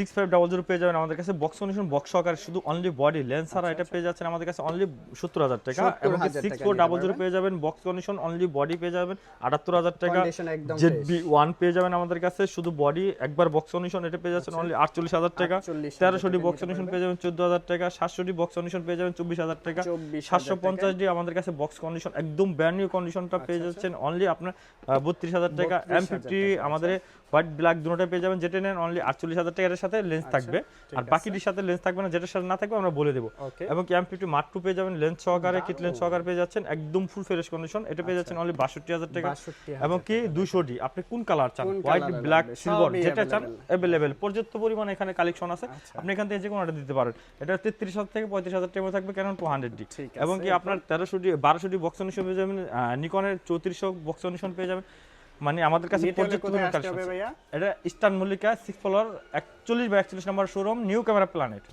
6500 পেয়ে যাবেন আমাদের কাছে বক্স কন্ডিশন বক্স সহকারে শুধু অনলি বডি লেন্স ছাড়া এটা পেয়ে যাচ্ছেন আমাদের কাছে অনলি 70000 টাকা এবং 6400 পেয়ে যাবেন বক্স কন্ডিশন অনলি বডি পেয়ে যাবেন 78000 টাকা জেডবি 1 পেয়ে যাবেন আমাদের কাছে শুধু বডি একবার বক্স কন্ডিশন এটা পেয়ে যাচ্ছেন অনলি 48000 টাকা 1300 ডি বক্স কন্ডিশন পেয়ে যাবেন 14000 টাকা 700 ডি বক্স কন্ডিশন পেয়ে যাবেন 24000 টাকা 750 ডি আমাদের কাছে বক্স কন্ডিশন একদম ব্র্যান্ড নিউ কন্ডিশনটা পেয়ে যাচ্ছেন অনলি আপনার 32000 টাকা M50 আমাদের হোয়াইট ব্ল্যাক দুটোটা পেয়ে যাবেন যেটা নেন অনলি 48000 টাকার সাথে লেন্স থাকবে আর বাকিটির সাথে লেন্স থাকবে না যেটার সাথে না থাকবে আমরা বলে দেব এবং কি M50 মার্ক 2 পেয়ে যাবেন লেন্স সহকারে কিট লেন্স সহকারে পেয়ে যাচ্ছেন একদম ফুল ফ্রেশ কন্ডিশন এটা পেয়ে যাচ্ছেন অনলি 62000 টাকা এবং কি 200 ডি আপনি কোন কালার চান হোয়াইট ব্ল্যাক সিলভার যেটা চান अवेलेबल পর্যাপ্ত পরিমাণে এখানে কালেকশন আছে আপনি এখান থেকে যে কোনোটা দিতে পারেন এটা 33000 থেকে 35000 টাকা থাকবে Canon 200 ডি এবং কি আপনার 1300 ডি 1200 ডি বক্স কন্ডিশন পেয়ে যাবেন নিকনের 3400 বক্স কন্ডিশন পেয়ে যাবেন মানে আমাদের কাছে পর্যাপ্ত পরিমাণে কালেকশন এটা ইস্টার্ন মল্লিকা 6 ফ্লোর 41/41 নম্বর শোরুম নিউ ক্যামেরা প্ল্যানেট